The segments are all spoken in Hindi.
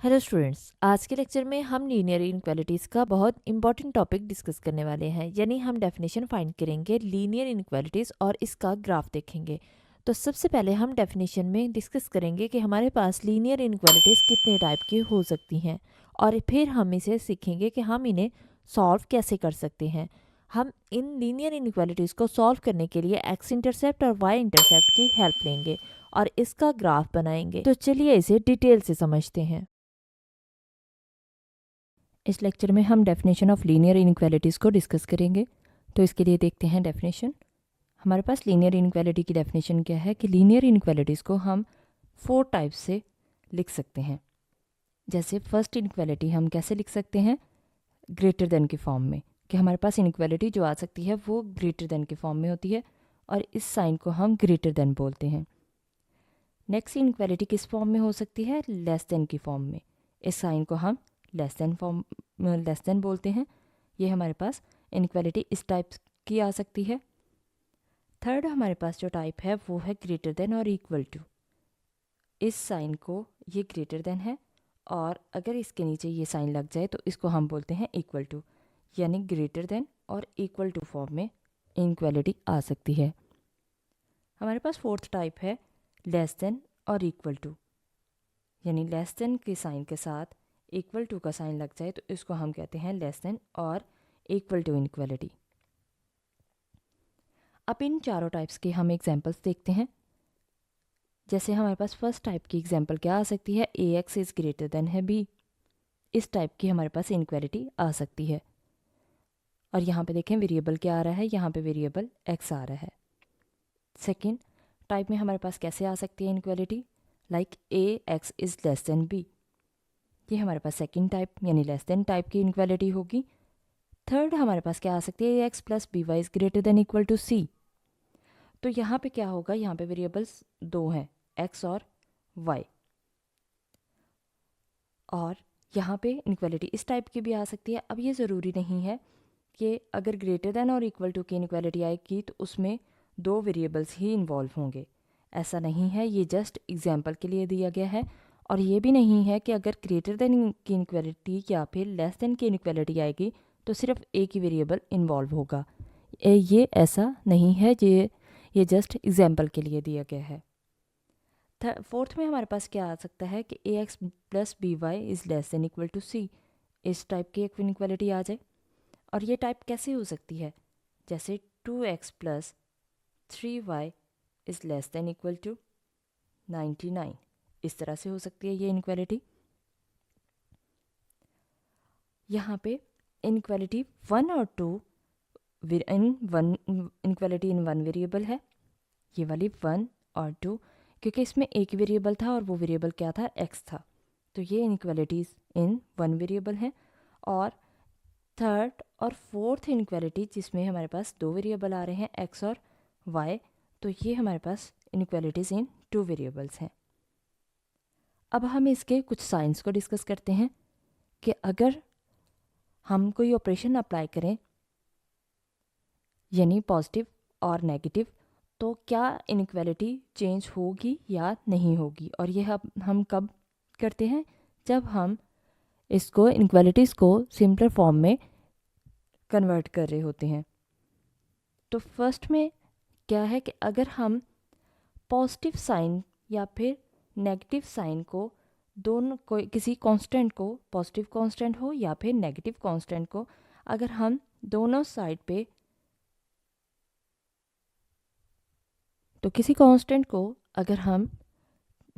हेलो स्टूडेंट्स, आज के लेक्चर में हम लीनियर इनक्वालिटीज़ का बहुत इंपॉर्टेंट टॉपिक डिस्कस करने वाले हैं। यानी हम डेफिनेशन फाइंड करेंगे लीनियर इनक्वालिटीज़ और इसका ग्राफ देखेंगे। तो सबसे पहले हम डेफिनेशन में डिस्कस करेंगे कि हमारे पास लीनियर इनक्वालिटीज़ कितने टाइप की हो सकती हैं, और फिर हम इसे सीखेंगे कि हम इन्हें सॉल्व कैसे कर सकते हैं। हम इन लीनियर इनक्वालिटीज़ को सॉल्व करने के लिए एक्स इंटरसेप्ट और वाई इंटरसेप्ट की हेल्प लेंगे और इसका ग्राफ बनाएंगे। तो चलिए इसे डिटेल से समझते हैं। इस लेक्चर में हम डेफिनेशन ऑफ लीनियर इनक्वालिटीज़ को डिस्कस करेंगे। तो इसके लिए देखते हैं डेफिनेशन। हमारे पास लीनियर इनक्वालिटी की डेफिनेशन क्या है कि लीनियर इनक्वालिटीज़ को हम 4 टाइप से लिख सकते हैं। जैसे फर्स्ट इनक्वालिटी हम कैसे लिख सकते हैं, ग्रेटर देन के फॉर्म में, कि हमारे पास इनक्वालिटी जो आ सकती है वो ग्रेटर देन के फॉर्म में होती है और इस साइन को हम ग्रेटर देन बोलते हैं। नेक्स्ट इनक्वालिटी किस फॉर्म में हो सकती है, लेस देन की फॉर्म में। इस साइन को हम लेस देन बोलते हैं। ये हमारे पास इनक्वालिटी इस टाइप की आ सकती है। थर्ड हमारे पास जो टाइप है वो है ग्रेटर देन और इक्वल टू। इस साइन को ये ग्रेटर देन है और अगर इसके नीचे ये साइन लग जाए तो इसको हम बोलते हैं इक्वल टू। यानी ग्रेटर देन और इक्वल टू फॉर्म में इनक्वालिटी आ सकती है। हमारे पास फोर्थ टाइप है लेस देन और इक्वल टू। यानी लेस देन के साइन के साथ इक्वल टू का साइन लग जाए तो इसको हम कहते हैं लेस देन और इक्वल टू इनक्वालिटी। अब इन चारों टाइप्स के हम एग्जांपल्स देखते हैं। जैसे हमारे पास फर्स्ट टाइप की एग्जांपल क्या आ सकती है, A X is greater than है बी। इस टाइप की हमारे पास इनक्वालिटी आ सकती है। और यहाँ पे देखें वेरिएबल क्या आ रहा है, यहाँ पे वेरिएबल एक्स आ रहा है। सेकेंड टाइप में हमारे पास कैसे आ सकती है inequality, like A X is less than B. ये हमारे पास सेकेंड टाइप यानी लेस देन टाइप की इनक्वालिटी होगी। थर्ड हमारे पास क्या आ सकती है, A X plus B Y is greater than equal to C. तो यहाँ पे क्या होगा, यहाँ पे वेरिएबल्स दो हैं, एक्स और वाई। और यहाँ पे इनक्वालिटी इस टाइप की भी आ सकती है। अब ये ज़रूरी नहीं है कि अगर ग्रेटर देन और इक्वल टू की इनक्वालिटी आएगी तो उसमें दो वेरिएबल्स ही इन्वॉल्व होंगे। ऐसा नहीं है, ये जस्ट एग्जाम्पल के लिए दिया गया है। और ये भी नहीं है कि अगर ग्रेटर देन की इनक्वालिटी या फिर लेस देन की इनक्वालिटी आएगी तो सिर्फ एक ही वेरिएबल इन्वॉल्व होगा। ये ऐसा नहीं है, ये जस्ट एग्जाम्पल के लिए दिया गया है। फोर्थ में हमारे पास क्या आ सकता है कि A X plus B Y is less than equal to C. इस टाइप की एक इनक्वालिटी आ जाए। और ये टाइप कैसे हो सकती है, जैसे 2x plus 3y is less than equal to 99। इस तरह से हो सकती है ये इनक्वालिटी। यहाँ पे इनक्वालिटी 1 और 2 इनक्वालिटी इन वन वेरिएबल है, ये वाली 1 और 2, क्योंकि इसमें एक वेरिएबल था और वो वेरिएबल क्या था, x था। तो ये इनक्वालिटीज़ इन वन वेरिएबल हैं। और थर्ड और फोर्थ इनक्वालिटी जिसमें हमारे पास दो वेरिएबल आ रहे हैं, x और y, तो ये हमारे पास इनक्वालिटीज़ इन टू वेरिएबल्स हैं। अब हम इसके कुछ साइंस को डिस्कस करते हैं कि अगर हम कोई ऑपरेशन अप्लाई करें यानी पॉजिटिव और नेगेटिव, तो क्या इनक्वालिटी चेंज होगी या नहीं होगी। और यह हम कब करते हैं, जब हम इसको इनक्वालिटीज़ को सिंपलर फॉर्म में कन्वर्ट कर रहे होते हैं। तो फर्स्ट में क्या है कि अगर हम पॉजिटिव साइन या फिर नेगेटिव साइन को दोनों कोई किसी कांस्टेंट को, पॉजिटिव कांस्टेंट हो या फिर नेगेटिव कांस्टेंट को, अगर हम दोनों साइड पे तो किसी कांस्टेंट को अगर हम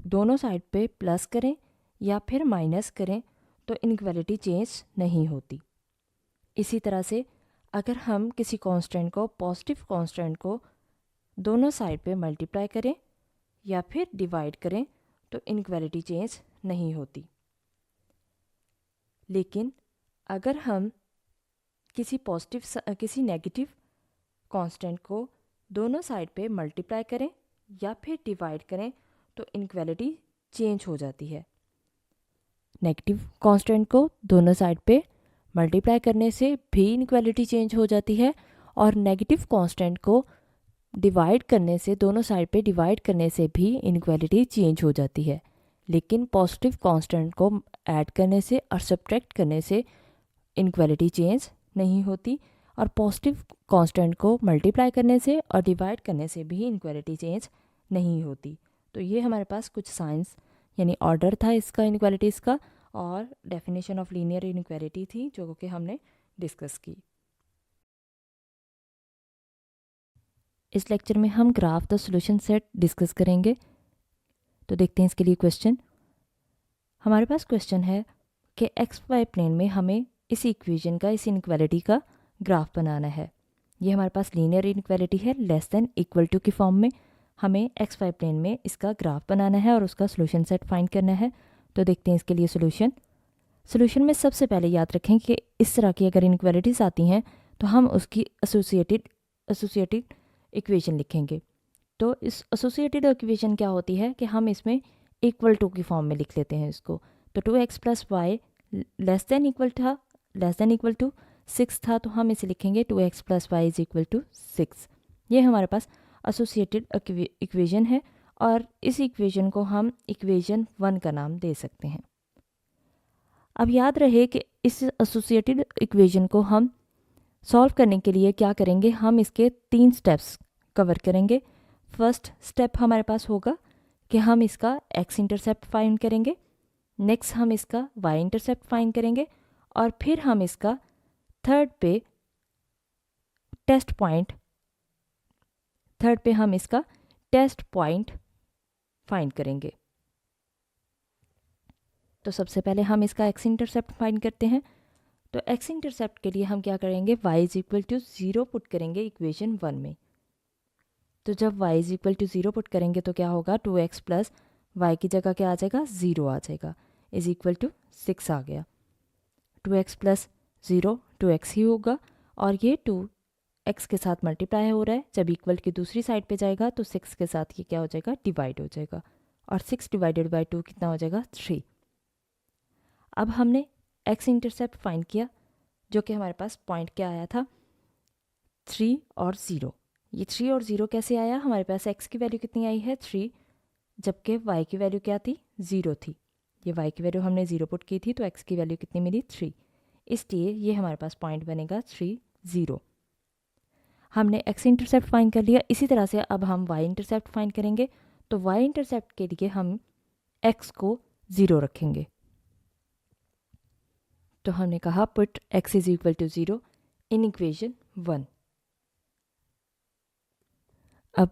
दोनों साइड पे प्लस करें या फिर माइनस करें तो इनक्वालिटी चेंज नहीं होती। इसी तरह से अगर हम किसी कांस्टेंट को, पॉजिटिव कांस्टेंट को दोनों साइड पे मल्टीप्लाई करें या फिर डिवाइड करें तो इनक्वालिटी चेंज नहीं होती। लेकिन अगर हम किसी नेगेटिव कांस्टेंट को दोनों साइड पे मल्टीप्लाई करें या फिर डिवाइड करें तो इनक्वालिटी चेंज हो जाती है। नेगेटिव कांस्टेंट को दोनों साइड पे मल्टीप्लाई करने से भी इनक्वालिटी चेंज हो जाती है और नेगेटिव कांस्टेंट को डिवाइड करने से, दोनों साइड पे डिवाइड करने से भी इनक्वालिटी चेंज हो जाती है। लेकिन पॉजिटिव कांस्टेंट को ऐड करने से और सब्ट्रैक्ट करने से इनक्वालिटी चेंज नहीं होती, और पॉजिटिव कांस्टेंट को मल्टीप्लाई करने से और डिवाइड करने से भी इनक्वालिटी चेंज नहीं होती। तो ये हमारे पास कुछ साइंस यानी ऑर्डर था इसका इनक्वालिटीज़ का, और डेफिनेशन ऑफ लीनियर इनक्वालिटी थी जो कि हमने डिस्कस की। इस लेक्चर में हम graph the solution set discuss करेंगे। तो देखते हैं इसके लिए क्वेश्चन। हमारे पास क्वेश्चन है कि एक्स वाई प्लेन में हमें इस इक्वेशन का, इस इनक्वालिटी का ग्राफ बनाना है। ये हमारे पास लीनियर इनक्वालिटी है, लेस देन इक्वल टू की फॉर्म में हमें एक्स वाई प्लेन में इसका ग्राफ बनाना है और उसका सोल्यूशन सेट फाइंड करना है। तो देखते हैं इसके लिए सोल्यूशन में सबसे पहले याद रखें कि इस तरह की अगर इनक्वालिटीज़ आती हैं तो हम उसकी एसोसिएटेड इक्वेशन लिखेंगे। तो इस एसोसिएटेड इक्वेशन क्या होती है कि हम इसमें इक्वल टू की फॉर्म में लिख लेते हैं इसको। तो 2x plus y less than equal to 6 था, तो हम इसे लिखेंगे 2x plus y is equal to 6। ये हमारे पास एसोसिएटेड इक्वेशन है, और इस इक्वेशन को हम इक्वेशन 1 का नाम दे सकते हैं। अब याद रहे कि इस एसोसिएटेड इक्वेशन को हम सॉल्व करने के लिए क्या करेंगे, हम इसके 3 स्टेप्स कवर करेंगे। फर्स्ट स्टेप हमारे पास होगा कि हम इसका x इंटरसेप्ट फाइंड करेंगे, नेक्स्ट हम इसका y इंटरसेप्ट फाइंड करेंगे, और फिर हम इसका थर्ड पे हम इसका टेस्ट पॉइंट फाइंड करेंगे। तो सबसे पहले हम इसका x इंटरसेप्ट फाइंड करते हैं। तो x इंटरसेप्ट के लिए हम क्या करेंगे, y is equal to 0 put करेंगे इक्वेशन 1 में। तो जब y is equal to 0 put करेंगे तो क्या होगा, 2x प्लस वाई की जगह क्या आ जाएगा, 0 आ जाएगा, इज इक्वल टू 6 आ गया। 2x प्लस 0 2x ही होगा, और ये 2x के साथ मल्टीप्लाई हो रहा है। जब इक्वल की दूसरी साइड पे जाएगा तो 6 के साथ ये क्या हो जाएगा, डिवाइड हो जाएगा, और 6 डिवाइडेड बाई 2 कितना हो जाएगा, 3। अब हमने x इंटरसेप्ट फाइंड किया, जो कि हमारे पास पॉइंट क्या आया था, 3 और 0। ये 3 और 0 कैसे आया, हमारे पास x की वैल्यू कितनी आई है, 3, जबकि y की वैल्यू क्या थी, 0 थी। ये y की वैल्यू हमने 0 पुट की थी, तो x की वैल्यू कितनी मिली, 3। इसलिए ये हमारे पास पॉइंट बनेगा 3, 0। हमने x इंटरसेप्ट फाइंड कर लिया। इसी तरह से अब हम y इंटरसेप्ट फाइंड करेंगे। तो y इंटरसेप्ट के लिए हम x को 0 रखेंगे। तो हमने कहा put x is equal to 0 इन इक्वेशन 1। अब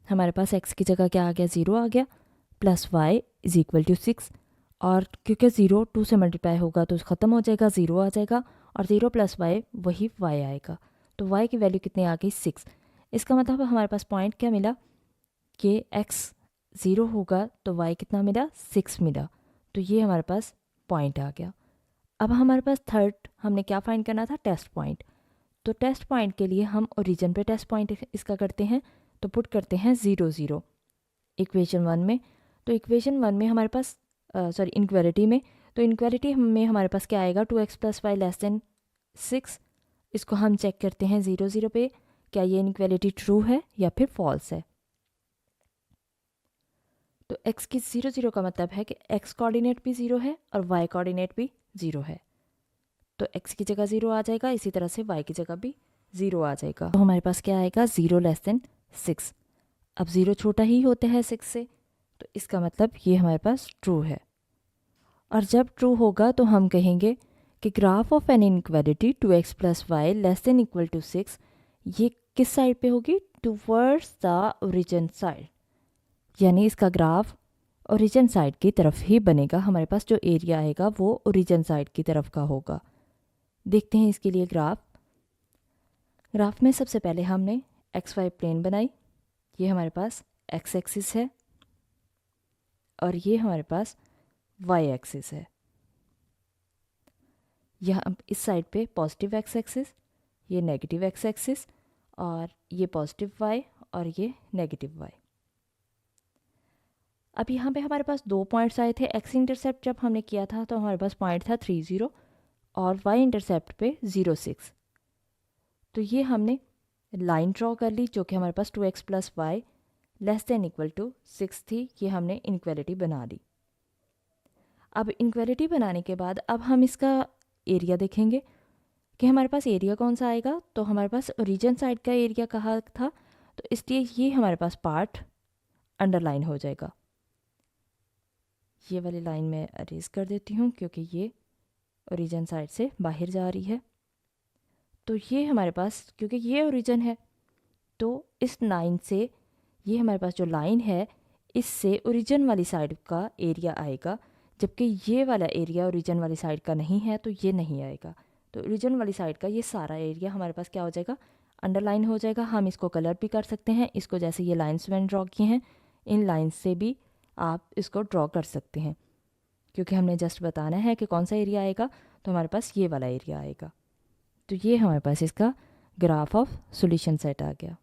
हमारे पास x की जगह क्या आ गया, 0 आ गया, plus y is equal to 6, और क्योंकि 0 2 से मल्टीप्लाई होगा तो ख़त्म हो जाएगा, 0 आ जाएगा, और 0 प्लस y वही y आएगा। तो y की वैल्यू कितनी आ गई, 6। इसका मतलब हमारे पास पॉइंट क्या मिला कि x 0 होगा तो y कितना मिला, 6 मिला। तो ये हमारे पास पॉइंट आ गया। अब हमारे पास थर्ड हमने क्या फाइंड करना था, टेस्ट पॉइंट। तो टेस्ट पॉइंट के लिए हम ओरिजिन पे टेस्ट पॉइंट इसका करते हैं। तो पुट करते हैं 0 0 इक्वेशन 1 में। तो इक्वेशन 1 में हमारे पास इनक्वालिटी में, तो इनक्वालिटी में हमारे पास क्या आएगा, 2x plus y less then 6। इसको हम चेक करते हैं 0 0 पे, क्या ये इनक्वालिटी ट्रू है या फिर फॉल्स है। तो x की 0 0 का मतलब है कि x कोऑर्डिनेट भी 0 है और y कोऑर्डिनेट भी 0 है। तो x की जगह 0 आ जाएगा, इसी तरह से y की जगह भी 0 आ जाएगा। तो हमारे पास क्या आएगा, 0 लेस देन 6। अब 0 छोटा ही होता है 6 से, तो इसका मतलब ये हमारे पास ट्रू है। और जब ट्रू होगा तो हम कहेंगे कि graph of an inequality 2x plus y less than equal to 6 ये किस साइड पे होगी, टूवर्ड्स द ओरिजिन साइड, यानी इसका ग्राफ ओरिजिन साइड की तरफ ही बनेगा। हमारे पास जो एरिया आएगा वो ओरिजिन साइड की तरफ का होगा। देखते हैं इसके लिए ग्राफ में सबसे पहले हमने XY प्लेन बनाई। ये हमारे पास x एक्सिस है और ये हमारे पास y एक्सिस है। यहाँ इस साइड पे पॉजिटिव x एक्सिस, ये नेगेटिव x एक्सिस, और ये पॉजिटिव y और ये नेगेटिव y। अब यहाँ पे हमारे पास 2 पॉइंट्स आए थे। x इंटरसेप्ट जब हमने किया था तो हमारे पास पॉइंट था 3 0 और y इंटरसेप्ट पे 0 6। तो ये हमने लाइन ड्रॉ कर ली जो कि हमारे पास 2x plus y less than equal to 6 थी। ये हमने इनक्वालिटी बना ली। अब इनक्वालिटी बनाने के बाद अब हम इसका एरिया देखेंगे कि हमारे पास एरिया कौन सा आएगा। तो हमारे पास ओरिजिन साइड का एरिया कहाँ था, तो इसलिए ये हमारे पास पार्ट अंडरलाइन हो जाएगा। ये वाली लाइन मैं अरेज कर देती हूँ क्योंकि ये ओरिजिन साइड से बाहर जा रही है। तो ये हमारे पास, क्योंकि ये ओरिजिन है, तो इस लाइन से ये हमारे पास जो लाइन है इससे ओरिजिन वाली साइड का एरिया आएगा, जबकि ये वाला एरिया ओरिजिन वाली साइड का नहीं है तो ये नहीं आएगा। तो ओरिजिन वाली साइड का ये सारा एरिया हमारे पास क्या हो जाएगा, अंडरलाइन हो जाएगा। हम इसको कलर भी कर सकते हैं, इसको जैसे ये लाइन्स मैंने ड्रॉ किए हैं इन लाइन्स से भी आप इसको ड्रॉ कर सकते हैं, क्योंकि हमने जस्ट बताना है कि कौन सा एरिया आएगा। तो हमारे पास ये वाला एरिया आएगा। तो ये हमारे पास इसका ग्राफ ऑफ सॉल्यूशन सेट आ गया।